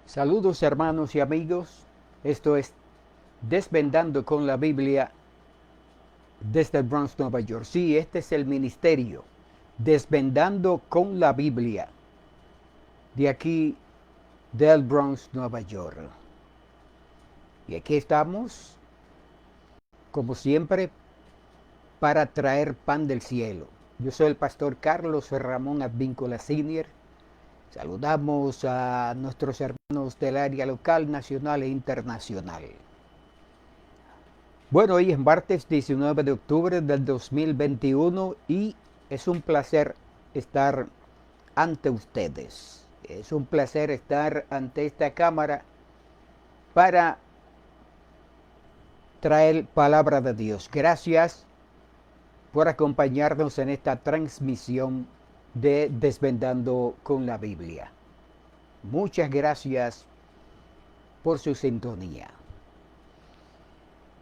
Saludos hermanos y amigos, esto es Desvendando con la Biblia desde el Bronx, Nueva York. Sí, este es el ministerio, Desvendando con la Biblia, de aquí del Bronx, Nueva York. Y aquí estamos, como siempre, para traer pan del cielo. Yo soy el pastor Carlos Ramón Advíncula Sr. Saludamos a nuestros hermanos del área local, nacional e internacional. Bueno, hoy es martes 19 de octubre del 2021 y es un placer estar ante ustedes. Es un placer estar ante esta cámara para traer palabra de Dios. Gracias por acompañarnos en esta transmisión de Desvendando con la Biblia. Muchas gracias por su sintonía.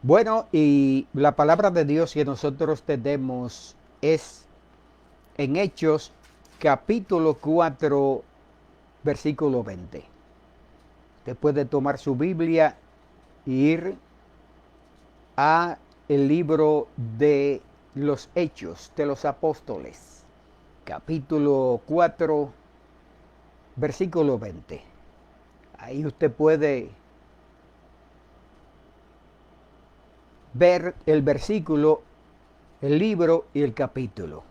Bueno, y la palabra de Dios que nosotros tenemos es en Hechos capítulo 4, versículo 20. Usted puede tomar su Biblia e ir a el libro de los Hechos de los Apóstoles, capítulo 4, versículo 20. Ahí usted puede ver el versículo, el libro y el capítulo.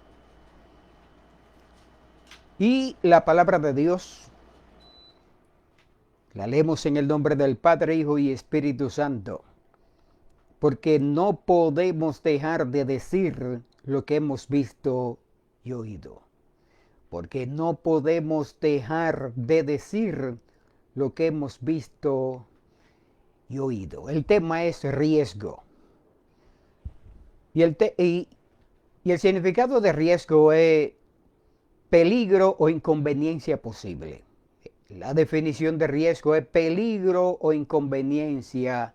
Y la palabra de Dios la leemos en el nombre del Padre, Hijo y Espíritu Santo, porque no podemos dejar de decir lo que hemos visto y oído. Porque no podemos dejar de decir lo que hemos visto y oído. El tema es riesgo. Y el significado de riesgo es peligro o inconveniencia posible. La definición de riesgo es peligro o inconveniencia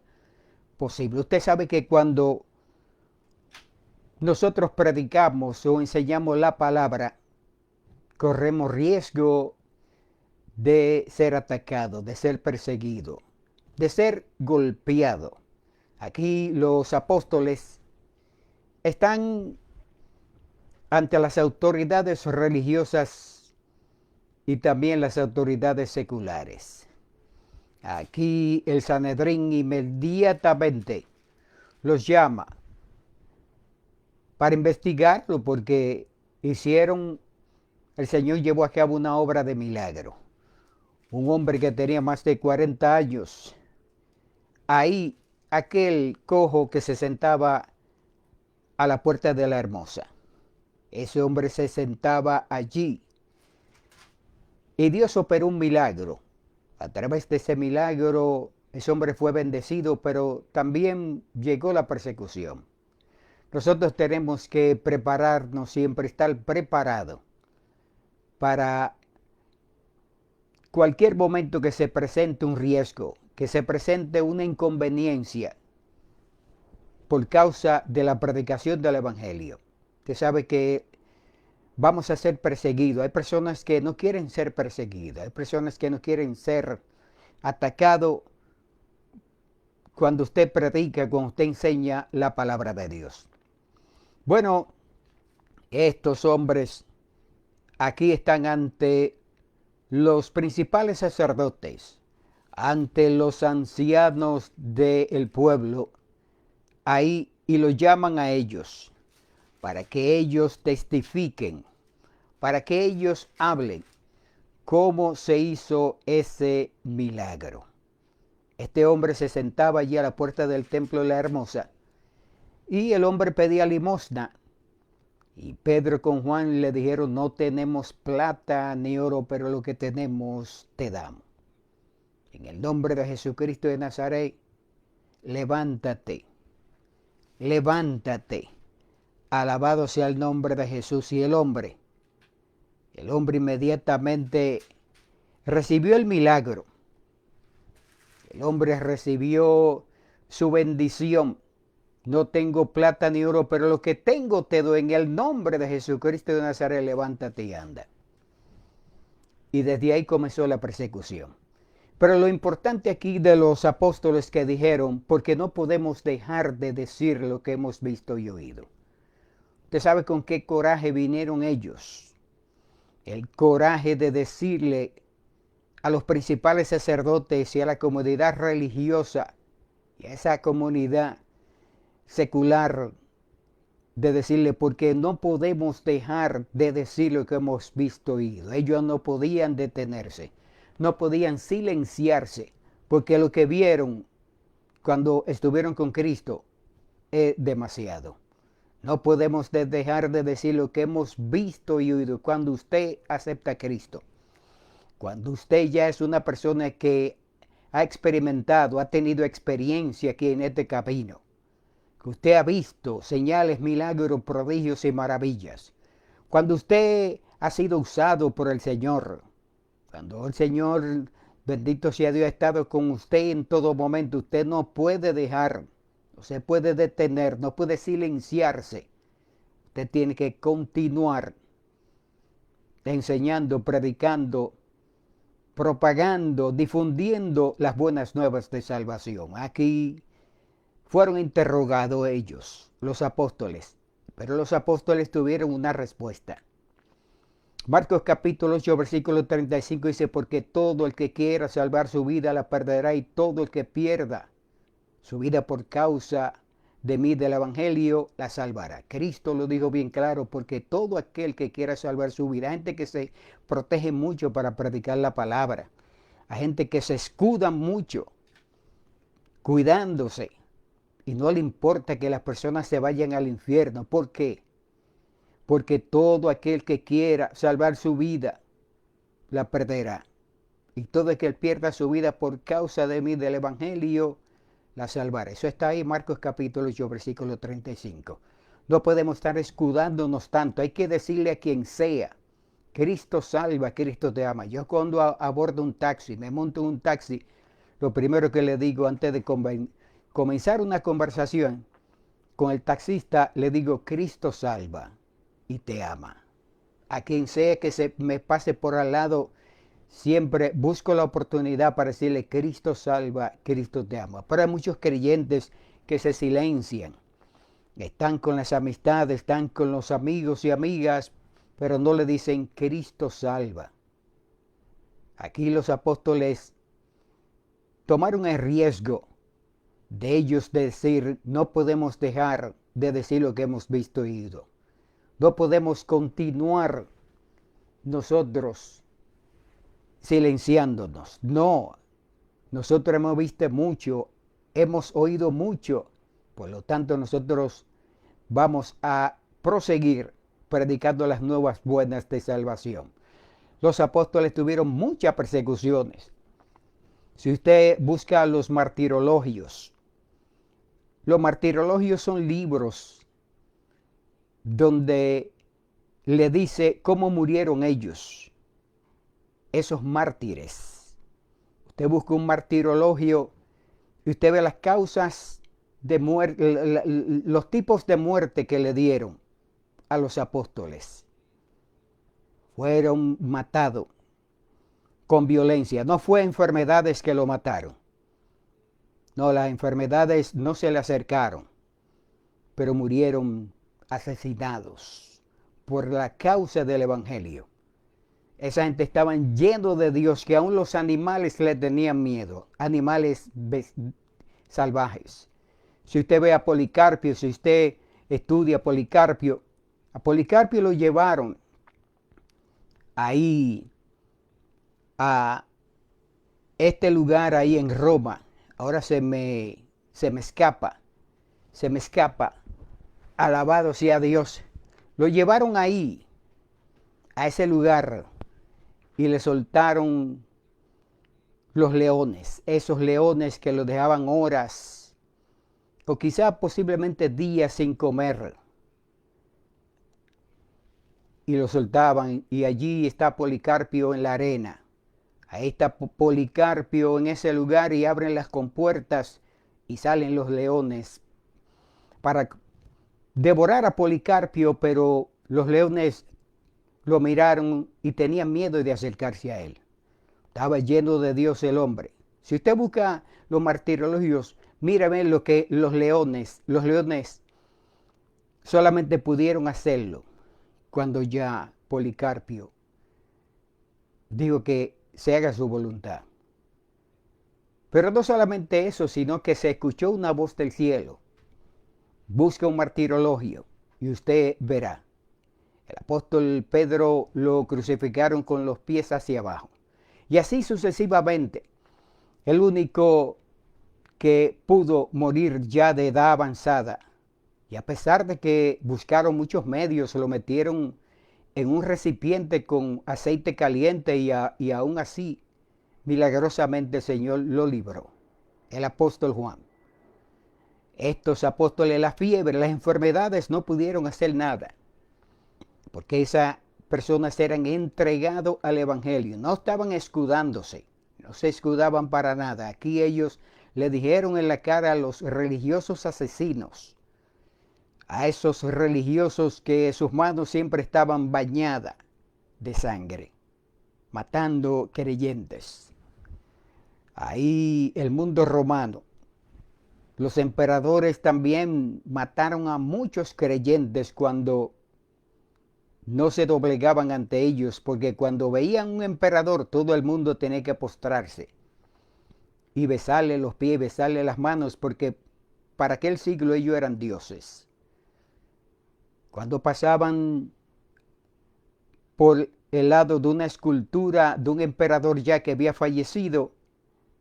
posible. Usted sabe que cuando nosotros predicamos o enseñamos la palabra, corremos riesgo de ser atacado, de ser perseguido, de ser golpeado. Aquí los apóstoles están ante las autoridades religiosas y también las autoridades seculares. Aquí el Sanedrín inmediatamente los llama para investigarlo porque el Señor llevó a cabo una obra de milagro. Un hombre que tenía más de 40 años, ahí aquel cojo que se sentaba a la puerta de la Hermosa. Ese hombre se sentaba allí y Dios operó un milagro. A través de ese milagro, ese hombre fue bendecido, pero también llegó la persecución. Nosotros tenemos que prepararnos, siempre estar preparados para cualquier momento que se presente un riesgo, que se presente una inconveniencia por causa de la predicación del Evangelio. Usted sabe que vamos a ser perseguidos. Hay personas que no quieren ser perseguidas. Hay personas que no quieren ser atacados cuando usted predica, cuando usted enseña la palabra de Dios. Bueno, estos hombres aquí están ante los principales sacerdotes, ante los ancianos del pueblo, ahí, y los llaman a ellos para que ellos testifiquen, para que ellos hablen cómo se hizo ese milagro. Este hombre se sentaba allí a la puerta del templo de la Hermosa y el hombre pedía limosna. Y Pedro con Juan le dijeron, no tenemos plata ni oro, pero lo que tenemos te damos. En el nombre de Jesucristo de Nazaret, levántate, levántate. Alabado sea el nombre de Jesús. Y el hombre inmediatamente recibió el milagro. El hombre recibió su bendición. No tengo plata ni oro, pero lo que tengo te doy. En el nombre de Jesucristo de Nazaret, levántate y anda. Y desde ahí comenzó la persecución. Pero lo importante aquí de los apóstoles que dijeron, porque no podemos dejar de decir lo que hemos visto y oído. Usted sabe con qué coraje vinieron ellos. El coraje de decirle a los principales sacerdotes y a la comunidad religiosa y a esa comunidad secular, de decirle, porque no podemos dejar de decir lo que hemos visto y oído. Ellos no podían detenerse, no podían silenciarse, porque lo que vieron cuando estuvieron con Cristo es demasiado. No podemos dejar de decir lo que hemos visto y oído. Cuando usted acepta a Cristo, cuando usted ya es una persona que ha experimentado, ha tenido experiencia aquí en este camino, que usted ha visto señales, milagros, prodigios y maravillas, cuando usted ha sido usado por el Señor, cuando el Señor, bendito sea Dios, ha estado con usted en todo momento, usted no puede dejar, no se puede detener, no puede silenciarse. Usted tiene que continuar enseñando, predicando, propagando, difundiendo las buenas nuevas de salvación. Aquí fueron interrogados ellos, los apóstoles, pero los apóstoles tuvieron una respuesta. Marcos capítulo 8, versículo 35 dice, porque todo el que quiera salvar su vida la perderá, y todo el que pierda su vida por causa de mí, del evangelio, la salvará. Cristo lo dijo bien claro, porque todo aquel que quiera salvar su vida, hay gente que se protege mucho para predicar la palabra, hay gente que se escuda mucho cuidándose y no le importa que las personas se vayan al infierno. ¿Por qué? Porque todo aquel que quiera salvar su vida la perderá, y todo el que pierda su vida por causa de mí, del evangelio, la salvará. Eso está ahí, Marcos capítulo 8, versículo 35. No podemos estar escudándonos tanto. Hay que decirle a quien sea, Cristo salva, Cristo te ama. Yo cuando abordo un taxi, me monto en un taxi, lo primero que le digo antes de comenzar una conversación con el taxista, le digo, Cristo salva y te ama. A quien sea que se me pase por al lado, siempre busco la oportunidad para decirle, Cristo salva, Cristo te ama. Pero hay muchos creyentes que se silencian. Están con las amistades, están con los amigos y amigas, pero no le dicen, Cristo salva. Aquí los apóstoles tomaron el riesgo de ellos decir, no podemos dejar de decir lo que hemos visto y oído. No podemos continuar nosotros silenciándonos. No, nosotros hemos visto mucho, hemos oído mucho, por lo tanto nosotros vamos a proseguir predicando las nuevas buenas de salvación. Los apóstoles tuvieron muchas persecuciones. Si usted busca los martirologios son libros donde le dice cómo murieron ellos, esos mártires. Usted busca un martirologio y usted ve las causas de muerte, los tipos de muerte que le dieron a los apóstoles. Fueron matados con violencia. No fue enfermedades que lo mataron. No, las enfermedades no se le acercaron, pero murieron asesinados por la causa del evangelio. Esa gente estaban llenos de Dios, que aún los animales le tenían miedo, animales salvajes. Si usted ve a Policarpio, si usted estudia a Policarpio lo llevaron ahí a este lugar ahí en Roma. Ahora se me escapa. Alabado sea Dios. Lo llevaron ahí, a ese lugar, y le soltaron los leones. Esos leones que lo dejaban horas, o quizá posiblemente días sin comer. Y lo soltaban, y allí está Policarpio en la arena. Ahí está Policarpio en ese lugar, y abren las compuertas y salen los leones para devorar a Policarpio, pero los leones lo miraron y tenían miedo de acercarse a él. Estaba lleno de Dios el hombre. Si usted busca los martirologios, mírame lo que los leones solamente pudieron hacerlo cuando ya Policarpio dijo que se haga su voluntad. Pero no solamente eso, sino que se escuchó una voz del cielo. Busca un martirologio y usted verá. El apóstol Pedro lo crucificaron con los pies hacia abajo. Y así sucesivamente. El único que pudo morir ya de edad avanzada, y a pesar de que buscaron muchos medios, lo metieron en un recipiente con aceite caliente y aún así, milagrosamente el Señor lo libró. El apóstol Juan. Estos apóstoles, la fiebre, las enfermedades no pudieron hacer nada, porque esas personas eran entregados al Evangelio, no estaban escudándose, no se escudaban para nada. Aquí ellos le dijeron en la cara a los religiosos asesinos, a esos religiosos que sus manos siempre estaban bañadas de sangre, matando creyentes. Ahí el mundo romano, los emperadores también mataron a muchos creyentes cuando no se doblegaban ante ellos, porque cuando veían un emperador todo el mundo tenía que postrarse y besarle los pies, besarle las manos, porque para aquel siglo ellos eran dioses. Cuando pasaban por el lado de una escultura de un emperador ya que había fallecido,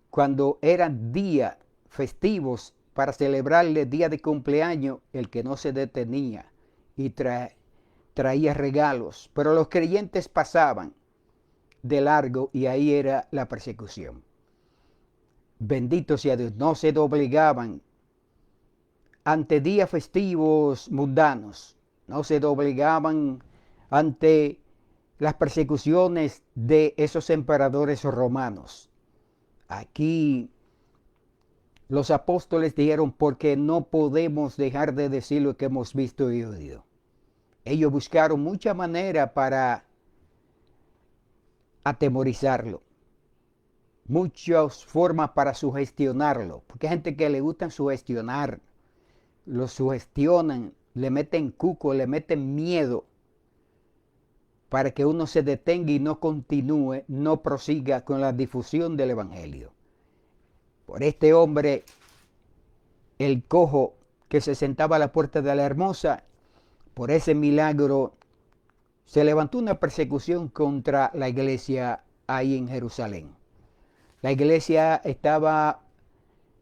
cuando eran días festivos para celebrarle día de cumpleaños, el que no se detenía y traía regalos, pero los creyentes pasaban de largo y ahí era la persecución. Bendito sea Dios, no se doblegaban ante días festivos mundanos, no se doblegaban ante las persecuciones de esos emperadores romanos. Aquí los apóstoles dijeron, porque no podemos dejar de decir lo que hemos visto y oído. Ellos buscaron mucha manera para atemorizarlo, muchas formas para sugestionarlo, porque hay gente que le gusta sugestionar, lo sugestionan, le meten cuco, le meten miedo para que uno se detenga y no continúe, no prosiga con la difusión del Evangelio. Por este hombre, el cojo que se sentaba a la puerta de la hermosa, por ese milagro se levantó una persecución contra la iglesia ahí en Jerusalén. La iglesia estaba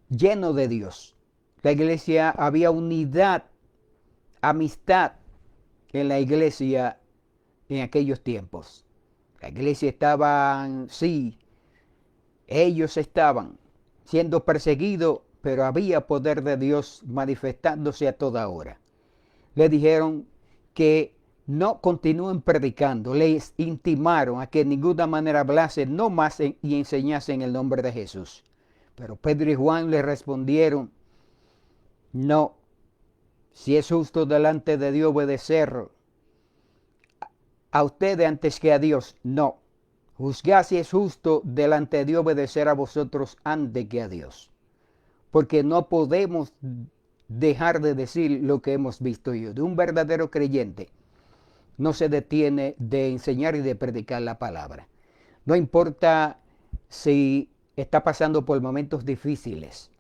lleno de Dios. La iglesia, había unidad, amistad en la iglesia en aquellos tiempos. La iglesia estaban, sí, ellos estaban siendo perseguidos, pero había poder de Dios manifestándose a toda hora. Le dijeron que no continúen predicando, les intimaron a que de ninguna manera hablasen no más y enseñasen el nombre de Jesús. Pero Pedro y Juan le respondieron, no, si es justo delante de Dios obedecer a ustedes antes que a Dios, no. Juzgad si es justo delante de Dios obedecer a vosotros antes que a Dios. Porque no podemos dejar de decir lo que hemos visto yo. De un verdadero creyente no se detiene de enseñar y de predicar la palabra. No importa si está pasando por momentos difíciles.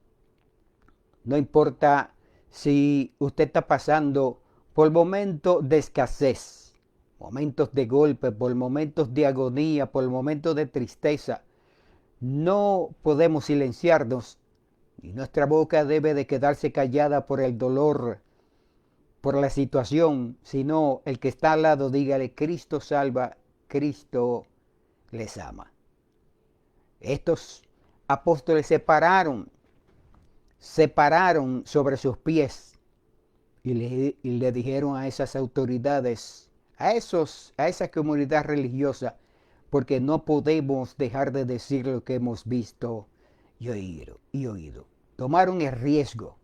No importa si usted está pasando por momentos de escasez, momentos de golpe, por momentos de agonía, por momentos de tristeza. No podemos silenciarnos y nuestra boca debe de quedarse callada por el dolor, por la situación, sino el que está al lado dígale, Cristo salva, Cristo les ama. Estos apóstoles se pararon sobre sus pies y le dijeron a esas autoridades, a esa comunidad religiosa, porque no podemos dejar de decir lo que hemos visto y oído. Tomaron el riesgo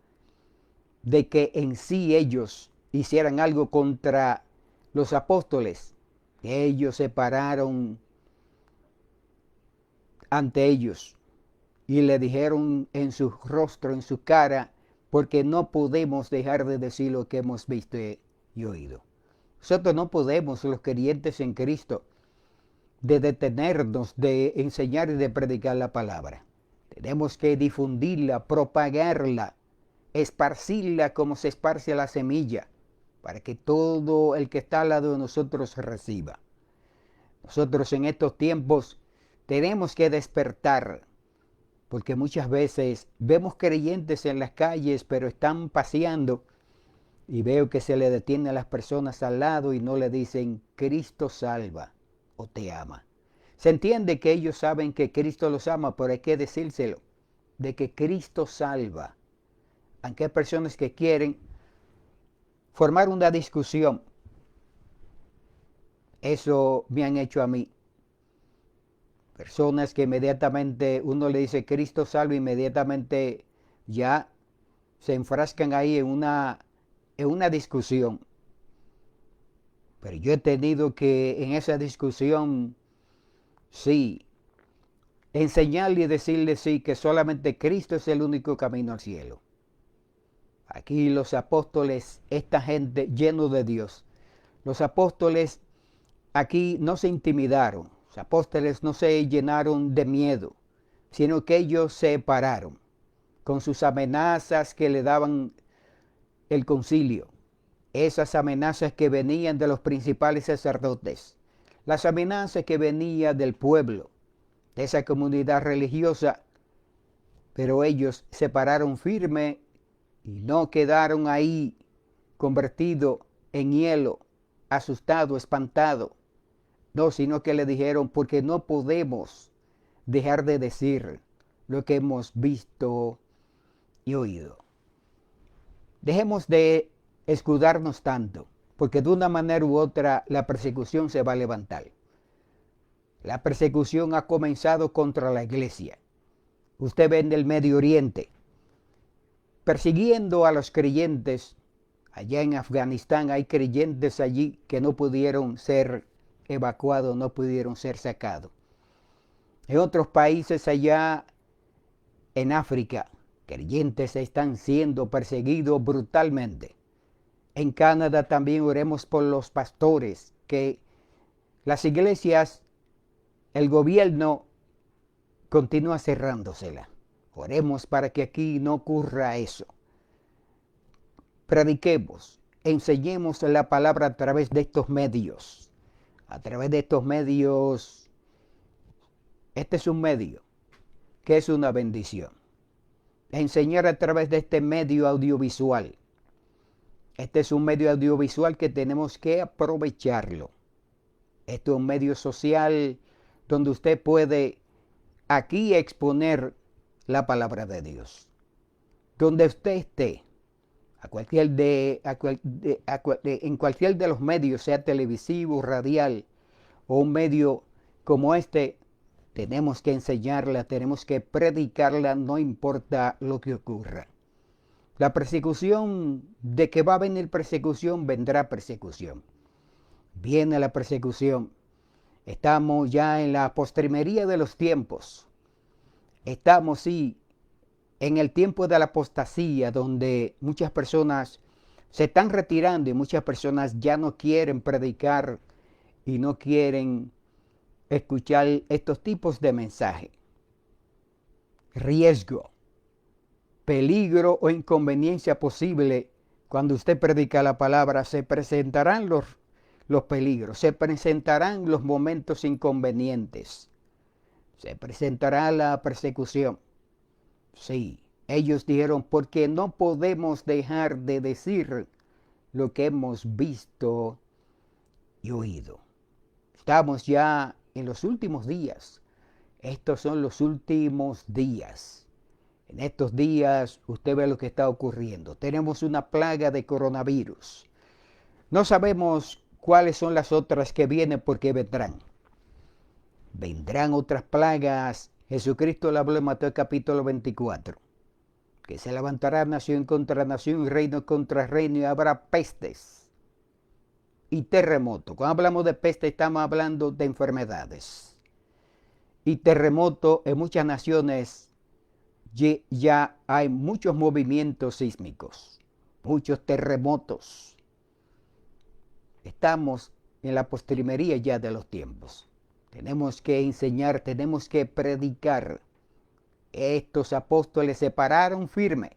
de que en sí ellos hicieran algo contra los apóstoles. Ellos se pararon ante ellos y le dijeron en su rostro, en su cara, porque no podemos dejar de decir lo que hemos visto y oído. Nosotros no podemos, los creyentes en Cristo, de detenernos de enseñar y de predicar la palabra. Tenemos que difundirla, propagarla, esparcirla como se esparce la semilla, para que todo el que está al lado de nosotros reciba. Nosotros en estos tiempos tenemos que despertar, porque muchas veces vemos creyentes en las calles, pero están paseando y veo que se le detiene a las personas al lado y no le dicen Cristo salva o te ama. Se entiende que ellos saben que Cristo los ama, pero hay que decírselo, de que Cristo salva. Aunque hay personas que quieren formar una discusión, eso me han hecho a mí. Personas que inmediatamente uno le dice Cristo salva, inmediatamente ya se enfrascan ahí en una discusión. Pero yo he tenido que en esa discusión, sí, enseñarle y decirle sí, que solamente Cristo es el único camino al cielo. Aquí los apóstoles, esta gente lleno de Dios, los apóstoles aquí no se intimidaron, los apóstoles no se llenaron de miedo, sino que ellos se pararon con sus amenazas que le daban el concilio, esas amenazas que venían de los principales sacerdotes, las amenazas que venían del pueblo, de esa comunidad religiosa, pero ellos se pararon firme y no quedaron ahí convertidos en hielo, asustado, espantado. No, sino que le dijeron, porque no podemos dejar de decir lo que hemos visto y oído. Dejemos de escudarnos tanto, porque de una manera u otra la persecución se va a levantar. La persecución ha comenzado contra la iglesia. Usted ve en el Medio Oriente, persiguiendo a los creyentes. Allá en Afganistán hay creyentes allí que no pudieron ser evacuados, no pudieron ser sacados. En otros países allá en África, creyentes están siendo perseguidos brutalmente. En Canadá también oremos por los pastores, que las iglesias, el gobierno continúa cerrándosela. Oremos para que aquí no ocurra eso. Prediquemos, enseñemos la palabra a través de estos medios. A través de estos medios, este es un medio que es una bendición. Enseñar a través de este medio audiovisual. Este es un medio audiovisual que tenemos que aprovecharlo. Este es un medio social donde usted puede aquí exponer la palabra de Dios. Donde usted esté, en cualquier de los medios, sea televisivo, radial o un medio como este, tenemos que enseñarla, tenemos que predicarla, no importa lo que ocurra. La persecución, de que va a venir persecución, vendrá persecución. Viene la persecución. Estamos ya en la postrimería de los tiempos. Estamos, sí, en el tiempo de la apostasía, donde muchas personas se están retirando y muchas personas ya no quieren predicar y no quieren escuchar estos tipos de mensajes. Riesgo, peligro o inconveniencia posible cuando usted predica la palabra. Se presentarán los peligros, se presentarán los momentos inconvenientes, se presentará la persecución. Sí, ellos dijeron, porque no podemos dejar de decir lo que hemos visto y oído. Estamos ya en los últimos días. Estos son los últimos días. En estos días usted ve lo que está ocurriendo. Tenemos una plaga de coronavirus. No sabemos cuáles son las otras que vienen, porque vendrán. Vendrán otras plagas. Jesucristo le habló en Mateo capítulo 24. Que se levantará nación contra nación y reino contra reino, y habrá pestes y terremotos. Cuando hablamos de peste estamos hablando de enfermedades. Y terremotos en muchas naciones ya hay muchos movimientos sísmicos, muchos terremotos. Estamos en la postrimería ya de los tiempos. Tenemos que enseñar, tenemos que predicar. Estos apóstoles se pararon firme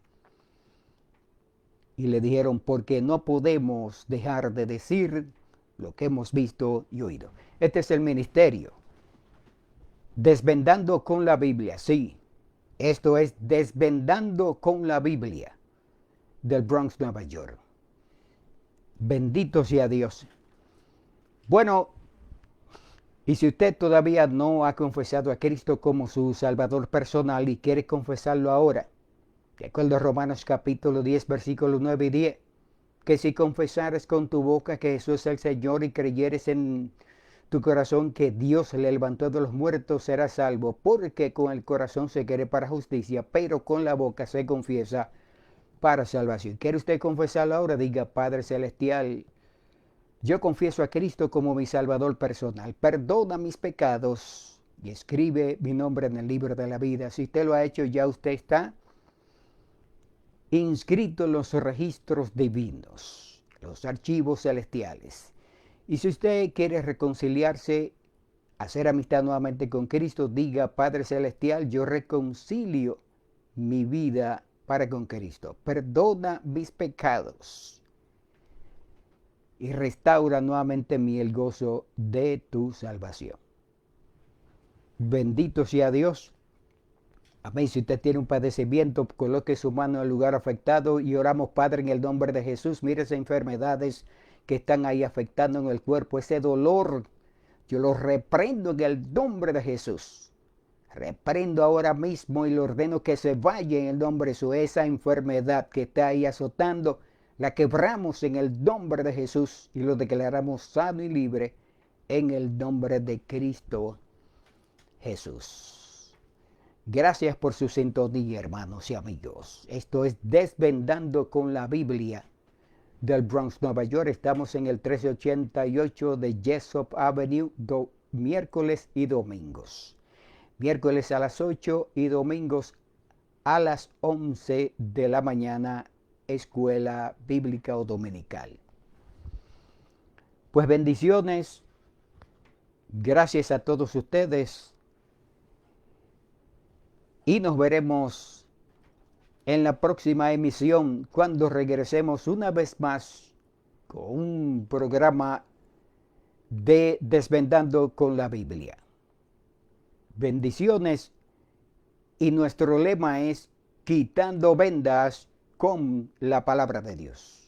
y le dijeron, porque no podemos dejar de decir lo que hemos visto y oído. Este es el ministerio. Desvendando con la Biblia, sí. Esto es Desvendando con la Biblia del Bronx, Nueva York. Bendito sea Dios. Bueno, y si usted todavía no ha confesado a Cristo como su Salvador personal y quiere confesarlo ahora, de acuerdo a Romanos capítulo 10, versículos 9 y 10, que si confesares con tu boca que Jesús es el Señor y creyeres en tu corazón que Dios le levantó de los muertos, serás salvo, porque con el corazón se cree para justicia, pero con la boca se confiesa para salvación. ¿Quiere usted confesarlo ahora? Diga, Padre Celestial, yo confieso a Cristo como mi Salvador personal. Perdona mis pecados y escribe mi nombre en el libro de la vida. Si usted lo ha hecho, ya usted está inscrito en los registros divinos, los archivos celestiales. Y si usted quiere reconciliarse, hacer amistad nuevamente con Cristo, diga, Padre Celestial, yo reconcilio mi vida para con Cristo. Perdona mis pecados y restaura nuevamente en mí el gozo de tu salvación. Bendito sea Dios. Amén. Si usted tiene un padecimiento, coloque su mano en el lugar afectado y oramos, Padre, en el nombre de Jesús. Mire esas enfermedades que están ahí afectando en el cuerpo, ese dolor. Yo lo reprendo en el nombre de Jesús. Reprendo ahora mismo y le ordeno que se vaya en el nombre de Jesús. Esa enfermedad que está ahí azotando, la quebramos en el nombre de Jesús y lo declaramos sano y libre en el nombre de Cristo Jesús. Gracias por su sintonía, hermanos y amigos. Esto es Desvendando con la Biblia del Bronx, Nueva York. Estamos en el 1388 de Jessup Avenue, miércoles y domingos. Miércoles a las 8 y domingos a las 11 de la mañana, escuela bíblica o dominical. Pues bendiciones, gracias a todos ustedes y nos veremos en la próxima emisión cuando regresemos una vez más con un programa de Desvendando con la Biblia. Bendiciones y nuestro lema es quitando vendas con la palabra de Dios.